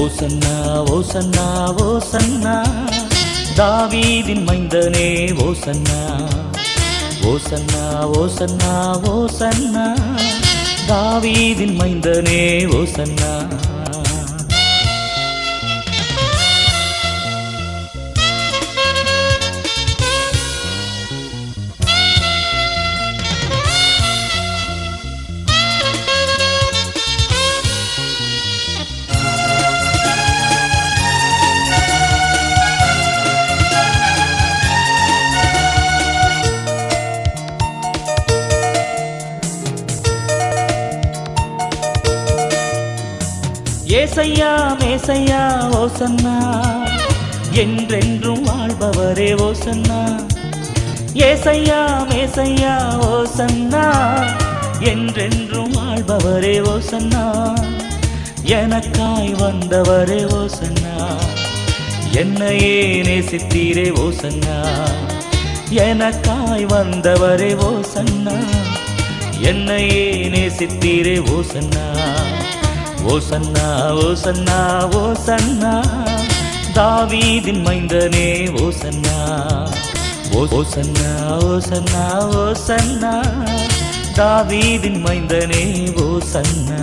ஓசன்னா ஓசன்னா ஓசன்னா தாவீதின் மைந்தனே ஓசன்னா ஓசன்னா ஓசன்னா ஓசன்னா தாவீதின் மைந்தனே ஓசன்னா ஏசையா மேசையா ஓசன்னா என்றென்றும் வாழ்பவரே ஓசன்னா ஏசையா மேசையா ஓசன்னா என்றென்றும் வாழ்பவரே ஓசன்னா எனக்காய் வந்தவரே ஓசன்னா என்னையே நேசித்தீரே ஓசன்னா எனக்காய் வந்தவரே ஓசன்னா என்னையே நேசித்தீரே ஓசன்னா ஓசன்னா ஓசன்னா ஓசன்னா தாவீதின் மைந்தனே ஓசன்னா ஓசன்னா ஓசன்னா ஓசன்னா தாவீதின் மைந்தனே ஓசன்னா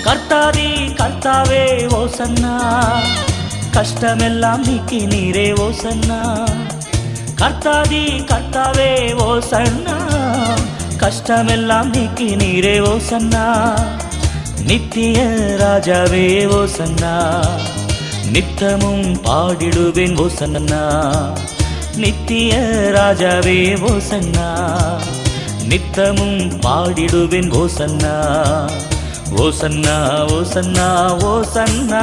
கர்த்தாதி கர்த்தாவே ஓசன்னா கஷ்டமெல்லாம் நீக்கி நீரே ஓசன்னா கர்த்தாதி கர்த்தாவே ஓசன்னா கஷ்டமெல்லாம் நீக்கி நீரே ஓசன்னா நித்திய ராஜாவே ஓசன்னா நித்தமும் பாடிடுவேன் ஓசன்னா நித்திய ராஜாவே ஓசன்னா நித்தமும் பாடிடுவேன் ஓசன்னா ஓசன்னா ஓசன்னா ஓசன்னா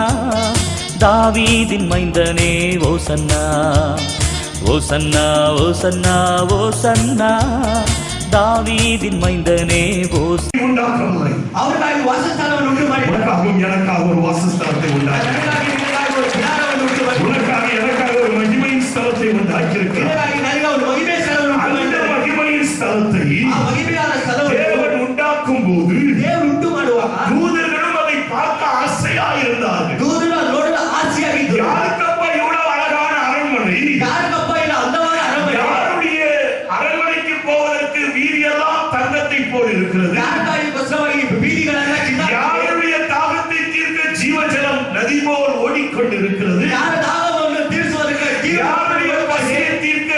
தாவீதின் மைந்தனே ஓசன்னா ஓசன்னா ஓசன்னா ஓசன்னா தாவீதின் மைந்தனே ஓசன்னா அவருக்காக வாசஸ்தலம் உண்டு ಮಾಡಿ உனக்காகவும் எனக்காக ஒரு வாசஸ்தலத்தை உண்டாக்கி உனக்காக எனக்காக ஒரு மகிமையின் ஸ்தலத்தை உண்டாக்கி இருக்கிறார். அந்த மகிமையின் ஸ்தலத்தை தேவன் உண்டாக்கும் போது தூதர்களும் அதை பார்க்க ஆசையா இருந்தார்கள். யாருக்கப்பா இவ்வளவு அழகான அரண்மனை, யாருடைய அரண்மனைக்கு போவதற்கு வீதியெல்லாம் தங்கத்தை போல் இருக்கிறது, யாருடைய தாகத்தை தீர்க்க ஜீவஜலம் நதி போல் ஓடிக்கொண்டிருக்கிறது, யாருடைய பசியை தீர்க்க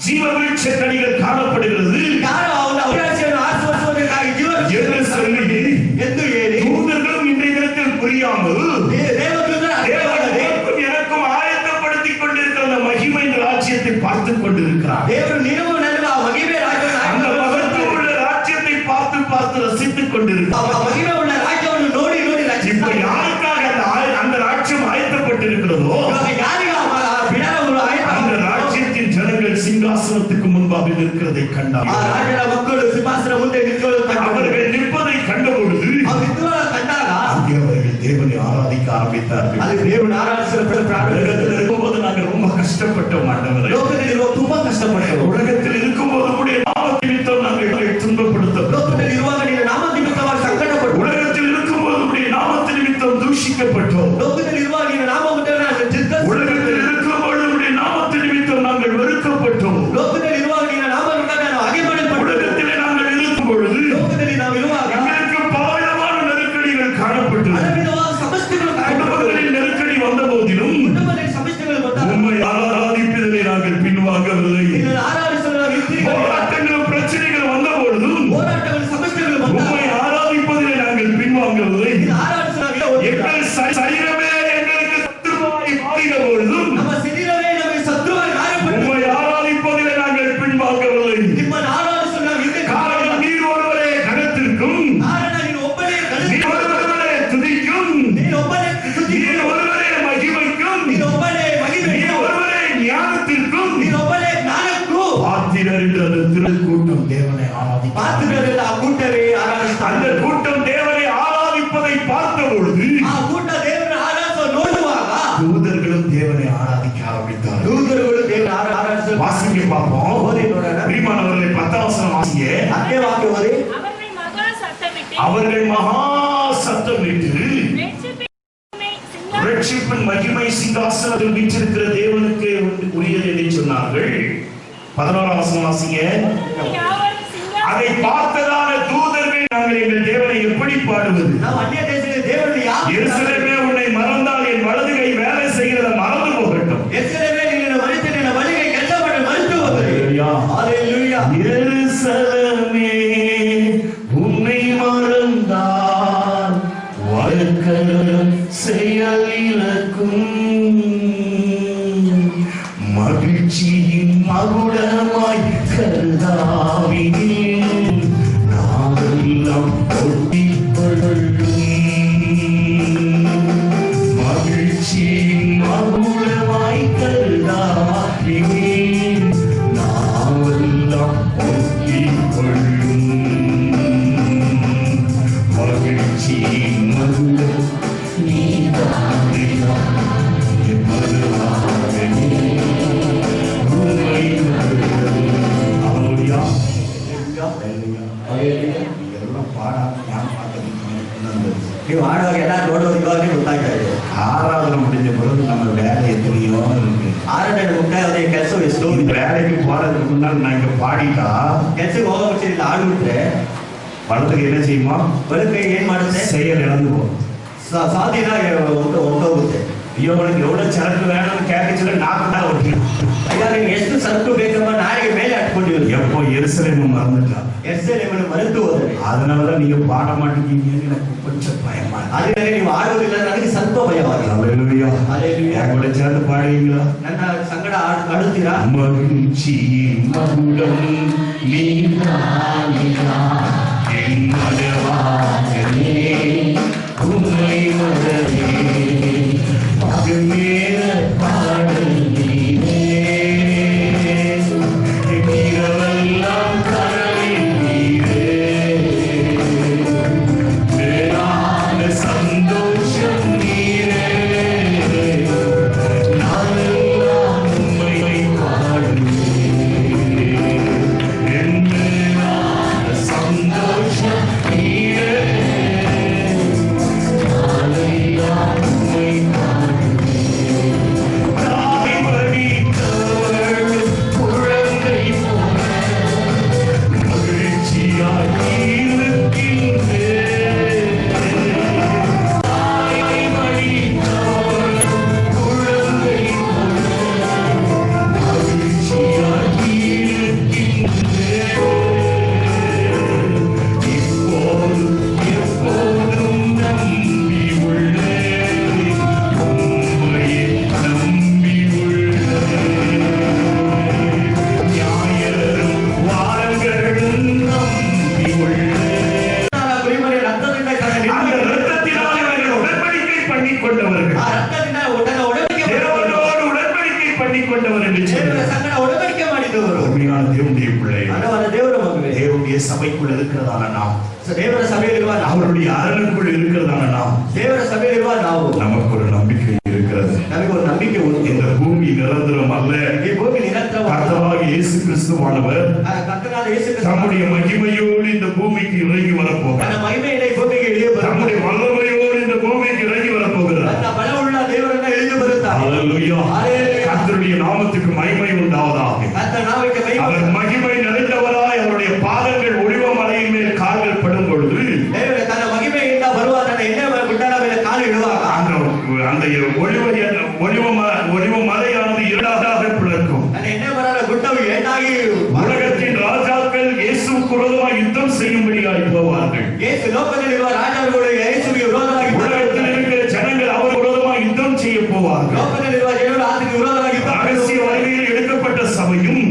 ஜீவ விருட்ச கனிகள் காணப்படுகிறது என்று சொல்லி தூதர்களும் இன்றைய தினத்தில் புரியாமல் எனக்கும் ஆயத்தப்படுத்திக் கொண்டிருக்கிற அந்த மகிமை ராஜ்யத்தை பார்த்துக் கொண்டிருக்கிறார். அந்த மகத்துவமுள்ள ராஜ்யத்தை பார்த்து பார்த்து ரசித்துக் கொண்டிருக்கிறார். இப்ப யாருக்காக அந்த ராஜ்யம் ஆயத்தப்பட்டிருக்கிறதோ அந்த ராஜ்யத்தின் ஜனங்கள் சிங்காசனத்துக்கு முன்பாக இருக்கிறதை கண்டார். அவர்கள் நிற்பதை கண்டபொழுது அவர்கள் தேவனை ஆராதிக்க ஆரம்பித்தார்கள். இருக்கும்போது நாங்கள் ரொம்ப கஷ்டப்பட்டோம் ஆண்டவரே. உலகத்தில் இருக்கும்போது உடைய நாமத்தை நிமித்தம் நாங்கள் துன்பப்படுத்தப்பட்டோம். உலகத்தில் இருக்கும்போது உடைய நாமத்தை நிமித்தம் தூஷிக்கப்பட்டோம். உலகத்தில் இருக்கும்போது உடைய நாமத்தை நிமித்தம் நாங்கள் வெறுக்கப்பட்டோம். உலகத்திலே நாங்கள் இருக்கும் பொழுது எங்களுக்கு பலவிதமான நெருக்கடிகள் காணப்பட்டது. குடும்பங்களின் நெருக்கடி வந்த போதிலும் உண்மை ஆராதிப்பதிலே நாங்கள் பின்வாங்கவில்லை. போராட்டங்களும் பிரச்சனைகள் வந்த பொழுதும் உண்மை அவர்கள் மகா சத்தமிட்டு ரட்சிப்பின் மகிமை சிங்காசனத்தில் வீற்றிருக்கிற தேவனுக்கு உரியது என்று சொன்னார்கள். 11ஆம் வசனம் வாசிங்க. அதை பார்த்ததான தூதர்கள், நாங்கள் எங்கள் தேவனை எப்படி பாடுவது? எருசலேமே, உன்னை மறந்தால் என் வலது கை வேலை செய்கிறத மறந்து போகட்டும். எருசலேமே, உன்னை மறந்தால் வாழ்க்கையில் செயல் இழக்கும். மகிழ்ச்சியின் மகுடமாய் கருதாவினில் நாமெல்லாம் ஒட்டிக்கொள்ளும். மகிழ்ச்சியின் மகுடமாய் கருதாவினில் நாமெல்லாம் ஒட்டிக்கொள்ளும். மகிழ்ச்சியின் மகுடம் ஆராதனை முடிஞ்ச பிறகு நம்ம வேலை எத்தனையோ இருக்கு. வேலைக்கு போறதுக்கு முன்னாடி நான் இங்க பாடிட்டா படத்துக்கு என்ன செய்யுமா? செயல் இழந்து போகும். ಇವನಿಗೆ ಎವಡ ಚರಕು வேணும்னு கேட்கச்சல நான் தான் ஓட்டினேன். ஐயா நீங்க ಎಷ್ಟು சரக்கு ಬೇಕಮ್ಮ நாயக மேலே அட்ಕೊಂಡಿரு. எப்போ எருசலேம் மறந்துட்டான். எருசலேம் மறந்து ಹೋದರೆ. அதனால தான் நீங்க பாட மாட்டீங்கன்னு எனக்கு கொஞ்சம் பயமா இருக்கு. அதனால ನೀವು ಆಡುವುದಿಲ್ಲ ನನಗೆ ಸ್ವಲ್ಪ ಭಯವಾಗಿದೆ. ஹalleluya. ஹalleluya. கூட சேர்ந்து பாடுவீங்களா? ನನ್ನ ಸಂಗಡ ಆಡುತ್ತೀರಾ? மகிழ்ச்சி மகுடம் நீதானியா என் மனவாசனே உம்மை மறவே மேல பாடல் நீரே இரவெல்லாம் கடலில் நீரே மேலான சந்தோஷம் நீரே நாளெல்லாம் உம்மை பாடுவேன் என் மேலான சந்தோஷம் நீரே நாளெல்லாம் உம்மை தேவனுடைய சபைக்குள் இருக்கிறதான நாம், தேவர சபையில் அவருடைய அரணுக்குள் இருக்கிறதான நாம், தேவர சபையில் நமக்கு ஒரு நம்பிக்கை இருக்கிறது. நமக்கு ஒரு நம்பிக்கை உண்டு. இந்த பூமி நிரந்தரம் அல்ல. இந்த பூமி நிரந்தரம். கர்த்தராகிய இயேசு கிறிஸ்துவானவர் தம்முடைய மகிமையோடு இந்த பூமிக்கு இறங்கி வரப்போகிறார். மகிமையிலே பூமிக்கு இறங்கி தம்முடைய வல்லமையோடு இந்த பூமிக்கு இறங்கி வரப்போகிறார். பலமுள்ள தேவன் எழுதி வருகிறார். ஹalleluya. கர்த்தருடைய நாமத்துக்கு மகிமை உண்டாவதாக. அவர் மகிமை நிறைந்தவராய் அவருடைய பாதங்கள் ஒளிவ மலையின் மேல் கால்கள் படும் பொழுது தன்ன மகிமைಯಿಂದ ಬರುವ ತನ್ನ ಎಣ್ಣೆ ಗುಡ್ಡದ ಮೇಲೆ ಕಾಲು ಇಡುವಾಗ அந்த ஒளிவ மலையானது இரண்டாக பிளக்கும். அந்த எண்ணெய் மரத குட்டவு இரண்டாகி உலகத்தின் ராஜாக்கள் இயேசுவுக்கு விரோதமாக யுத்தம் செய்யும்படியாய் போவார்கள். இயேசு லோகத்தில் இருக்கிற ராஜாக்கள் இயேசுவுக்கு விரோதமாக உலகத்தில் இருக்கிற ஜனங்கள் அவர் விரோதமாக யுத்தம் செய்ய போவார்கள். லோகத்தில் இருக்கிற ஜனங்கள் அதுக்கு விரோதமாக ரகசிய வருகையில் எடுக்கப்பட்ட சபையும்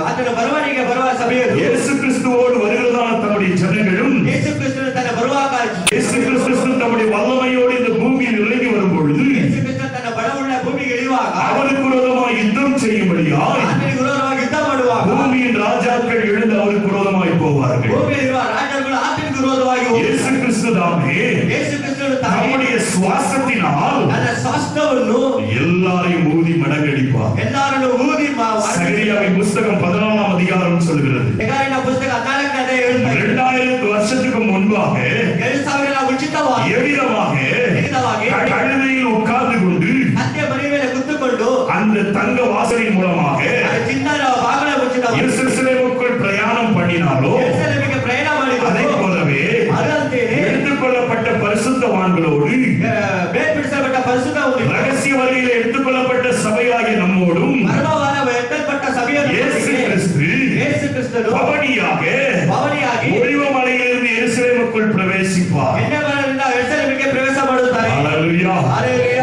அதன பரவானிக பரவா சபையும் இயேசு கிறிஸ்துவோடு வருகிறதான தம்முடைய ஜனங்களும் இயேசு கிறிஸ்து தன்ன பரவாக இயேசு கிறிஸ்து தம்முடைய வல்லமையோடு இந்த பூமியில் இறங்கி வரும் பொழுது இயேசு கிறிஸ்து தன்ன பலமுள்ள பூமிக்கு இழுவாக அவருக்கு விரோதமாக யுத்தம் செய்யும்படியாய் அவருக்கு விரோதமாக யுத்தம் பண்ணுவாங்க. பூமியின் ராஜாக்கள் எழுந்து அவருக்கு விரோதமாய் போவார்கள். பூமியில் ராஜாக்கள் ஆத்துக்கு விரோதமாய் இயேசு கிறிஸ்து தாமே இயேசு கிறிஸ்து தம்முடைய சுவாசத்தினால் அந்த சாஸ்தவன்னு எல்லாரையும் ஊதி மடங்கடிப்பார். எல்லாரும் ஊதி சகரியாவின் புத்தகம் 14ஆம் அதிகாரம் சொல்கிறது. 2000 வருஷத்துக்கு முன்பு முன்பாக எருசலேமில் உச்சிತವಾಗಿ எவ்விதமாக கழுதையில் உட்கார்ந்து கொண்டு கತ್ತೆ ಮರಿ ಮೇಲೆ ಕುಳಿತುಕೊಂಡು அந்த தங்க வாசலின் மூலமாக ಚಿನ್ನದ ಬಾಗಿಲ ಮುಚ್ಚಿದವರು எருசலேமுக்குள் பிரயாணம் பண்ணினாலோ எருசலேமுக்கு பிரಯಾಣ ಮಾಡಿದರು. அதை போலவே அதன்ತೆಯೇ எடுத்துக்கொள்ளப்பட்ட பரிசுத்தவான்களோடு ಬೇರ್ಪಡಿಸಲ್ಪಟ್ಟ ಪರಿಶುದ್ಧರು ரகசிய வழியில் எடுத்துக்கொள்ளப்பட்ட சபையாகிய நம்மோடும் மர்மவான ಎತ್ತಲ್ಪಟ್ಟ ಸಭೆಯನ್ನು இயேசு கிறிஸ்து பவனியாகி ஒலிவ மலையிலிருந்து எருசலேமுக்குள் பிரவேசிப்பார். ಎಣ್ಣೆಮರದಿಂದ ಎರುಸಲೇಮಿಗೆ ಪ್ರವೇಶ ಮಾಡುತ್ತಾರೆ. ஹல்லேலூயா.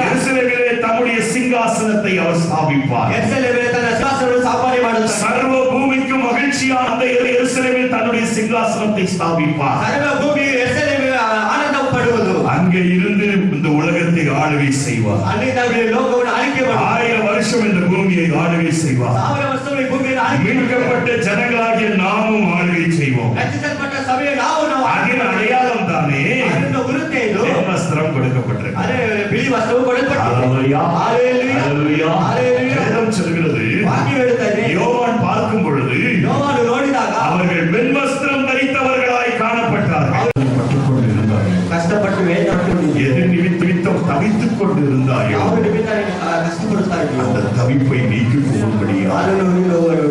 எருசலேமிலே தம்முடைய சிங்காசனத்தை அவர் ஸ்தாபிப்பார். எருசலேமிலே தನ್ನ ಸಿಂಹಾಸನವನ್ನು ಸ್ಥಾಪನೆ ಮಾಡುತ್ತಾರೆ. சர்வ பூமிக்கும் மகிழ்ச்சியான அந்த எருசலேமில் தன்னுடைய சிங்காசனத்தை ஸ்தாபிப்பார். சர்வ பூமி எருசலேமில் ஆனந்தம் படுவது. அங்கே இருந்து இந்த உலகத்தை ஆளுகை செய்வார். அன்னித லோகವನ್ನು ಆಳ್ವಿಕೆ ಮಾಡುತ್ತಾರೆ. 1000 வருஷம் இந்த பூமியை ஆளுகை செய்வார். 1000 ವರ್ಷಗಳು ಈ ಭೂಮಿಯನ್ನು ಆಳ್ವಿಕೆ மீட்கப்பட்ட ஜனங்களாகிய நாமும் ஆளுகை செய்வோம். ರಚಿಸಲ್ಪಟ್ಟ ಸಭೆಯ ನಾವು அதன் அடையாளம் தானே ಅದನ್ನು ಗುರುತೇ ಇದು. வஸ்திரம் கொடுக்கப்பட்டிருக்கு. ಅದೇ ಬಿಳಿ ವಸ್ತ್ರವು ಕೊಡಲ್ಪಟ್ಟಿದೆ. ஹல்லேலூயா. ஹல்லேலூயா. ஹல்லேலூயா. வேதம் சொல்கிறது வாக்கியம் ಹೇಳುತ್ತದೆ. யோவான் பார்க்கும் பொழுது யோவான் ನೋಡಿದಾಗ அவர்கள் வெண்வஸ்திரம் தரித்தவர்களாய் காணப்பட்டார்கள். ಕಷ್ಟಪಟ್ಟು எது நிமித்தம் தவித்துக் கொண்டு இருந்தாயோ ಯಾವ ನಿಮಿತ್ತ ಕಷ್ಟಪಡುತ್ತಾರೆ அந்த தவிப்பை நீக்கி போகும்படியா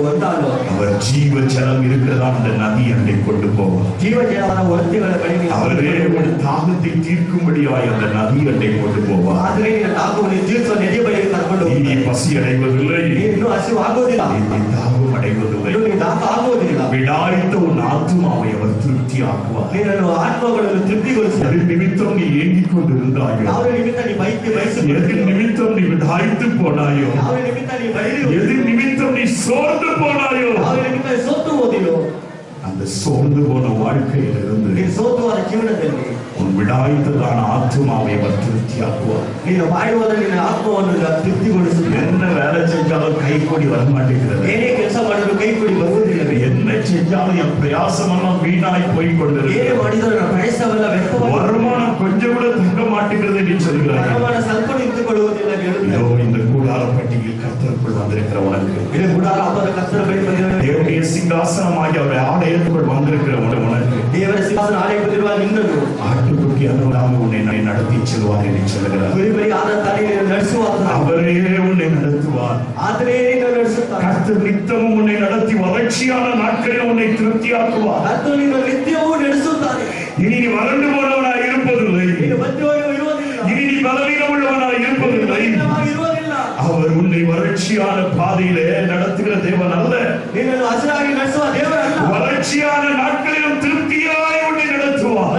ಒಂದಾಲು அவர் ஜீவ ஜலம் இருக்கிறதா அந்த நதி அண்டை கொண்டு போவார். ಜೀವ ಜಲವನ್ನ ಹೊರತಿಗಳ ಕಡೆಗೆ அவரே ஒரு தாகத்தை தீர்க்கும்படியாய் அந்த நதி அண்டை கொண்டு போவார். ಆದರೆ ನಿನ್ನ ತಾಕವನ್ನು ತೀರಿಸುವ ನದಿ ಬಳಿಗೆ ಕರ್ಕೊಂಡು நீ பசி அடைவதில்லை, ಇನ್ನೂ ಹಸಿವು ಆಗೋದಿಲ್ಲ, நீ தாகம் அடைவதில்லை. ನೀನು ದಾಹ ಆಗೋದಿಲ್ಲ. விடாய்த்த உன் ஆத்துமாவை அவர் திருப்தி ஆக்குவார். ನೀನನ್ನು ಆತ್ಮಗಳನ್ನು ತೃಪ್ತಿಗೊಳಿಸುತ್ತಾರೆ. எது நிமித்தம் நீ ஏங்கிக் கொண்டிருந்தாயோ, ಯಾವ நிமிತ್ತ நீ எது நிமித்தம் நீ விடாய்த்து போனாயோ, ಯಾವ நிமிತ್ತ நீ எது நிமித்தம் நீ சோர்ந்து போனாயோ, ಯಾವ நிமிತ್ತ ಸೋತು ಹೋದಿಯೋ அந்த சோர்ந்து போன வாழ்க்கையிலிருந்து ನೀನು ಸೋತುವಾದ ಜೀವನದಲ್ಲಿ உன் விடாய்த்ததான ஆத்துமாவை அவர் திருப்தியாக்குவார். ನೀನು ಮಾಡುವುದ ನಿನ್ನ ಆತ್ಮವನ್ನು ತೃಪ್ತಿಗೊಳಿಸುತ್ತಾರೆ. என்ன வேலை செஞ்சாலும் கை கூடி வர மாட்டேங்கிறது. ಏನೇ ಕೆಲಸ ಮಾಡಿದ್ರು ಕೈ ಕೂಡಿ ಬರುವುದಿಲ್ಲ. என்ன செஞ்சாலும் என் பிரயாசமெல்லாம் வீணாய் போய் கொண்டிருக்கிறது. ಏನೇ ಮಾಡಿದರೂ ನನ್ನ ಪ್ರಯಾಸವೆಲ್ಲ ವ್ಯರ್ಥವಾಗುತ್ತದೆ. வருமானம் கொஞ்சம் கூட தங்க மாட்டேங்கிறது என்று சொல்கிறார். வருமானம் ಸ್ವಲ್ಪ ನಿಂತುಕೊಳ್ಳುವುದಿಲ್ಲ. இதோ இந்த கூடார பட்டியில் கர்த்தருக்குள் வந்திருக்கிற உனக்கு, இது கூடார ಹಬ್ಬದ ಕರ್ತನ ಬಳಿ ಬಂದಿರುವ தேவனுடைய சிங்காசனமாகி அவருடைய ஆலயத்துக்குள் வந்திருக்கிற உனக்கு, ದೇವರ ಸಿಂಹಾಸನ ಆಲಯದಲ್ಲಿರುವ ನಿನ್ನನ್ನು ஆட்டுக்குட்டி அனுராக உன்னை நடத்தி செல்வார் என்று சொல்கிறார். ಕುರಿಮರಿ ಆದ ತಾಯಿயை ನಡೆಸುವಾಗ அவரே உன்னை நடத்துவார். ಆದರೆ ನಿನ್ನನ್ನು ನಡೆಸುತ್ತಾರೆ. கர்த்தர் நித்தமும் உன்னை நடத்தி வறட்சியான நாட்களில் உன்னை திருப்தியாக்குவார். ಕರ್ತನು ನಿನ್ನನ್ನು ನಿತ್ಯವೂ ನಡೆಸುತ್ತಾನೆ. இனி நீ வறண்டு போனவனாய் இருப்பதில்லை, ನೀನು ಬಂದಿರುವಾಗ ಇರುವುದಿಲ್ಲ, இனி நீ பலவீனம் உள்ளவனாய் இருப்பதில்லை. ಇರುವುದಿಲ್ಲ. அவர் உன்னை வறட்சியான பாதையிலே நடத்துகிற தேவன் அல்ல, ನಿನ್ನನ್ನು ಹಸಿರಾಗಿ ನಡೆಸುವ ದೇವರಲ್ಲ. வறட்சியான நாட்களிலும் திருப்தியாய் உன்னை நடத்துவார்.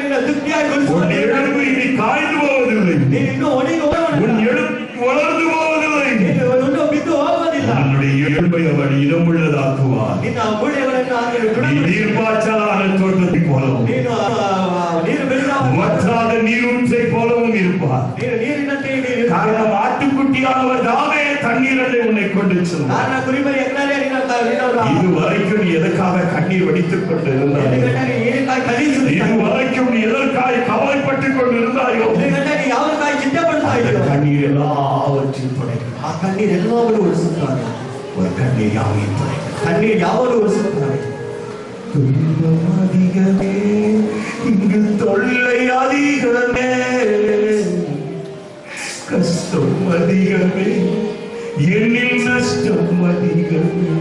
ನಿನ್ನ ತೃಪ್ತಿಯಾಗಿ ಗೊಳಿಸುವ உன் எலும்பு இனி காய்ந்து போவதில்லை, ನೀನು ಇನ್ನೂ ಒಣಗಿ ಹೋಗುವುದಿಲ್ಲ. உன் எலும்பு வளர்ந்து போவதில்லை. ನೀನು ಇನ್ನೂ ಬಿದ್ದು ಹೋಗುವುದಿಲ್ಲ. உன்னுடைய எலும்பை அவர் இதமுள்ளதாக்குவார். ನಿನ್ನ ಮೂಳೆಗಳನ್ನು நீ நீர்ப்பாய்ச்சலான தோட்டத்தை போலவும் ನೀನು ನೀರು ಬೆಳೆದ வற்றாத நீரூற்றை போலவும் இருப்பார். ನೀನು ನೀರಿನಂತೆ ಇದ್ದೀರಿ. காரணம் ஆட்டுக்குட்டியானவர் தாமே தண்ணீரண்டை உன்னை கொண்டு செல்வார். ಕಾರಣ ಕುರಿಮರಿ ಎಕ್ಕಡಲೇ இது வரைக்கும் நீ எதற்காக கண்ணீர் வடித்துக் கொண்டு இருந்தாய்? இது வரைக்கும் நீ எதற்காக கவலைப்பட்டுக் கொண்டு இருந்தாயோ? ಯಾವಕ್ಕಾಗಿ ಚಿಂತೆ ಪಡ್ತಾ ಇದ್ದೀಯೋ கண்ணீர் எல்லாவற்றையும் துடைக்கும். ಆ ಕಣ್ಣೀರ್ ಎಲ್ಲವನ್ನೂ ಉಳಿಸುತ್ತಾನೆ. ஒரு கண்ணீர் யாவையும் துடைக்கும். கண்ணீர் யாவನ್ನೂ ಉಳಿಸುತ್ತಾನೆ. துன்பம் அதிகமே, இங்கு தொல்லை அதிகமே, கஷ்டம் அதிகமே, என்னில் நஷ்டம் அதிகமே.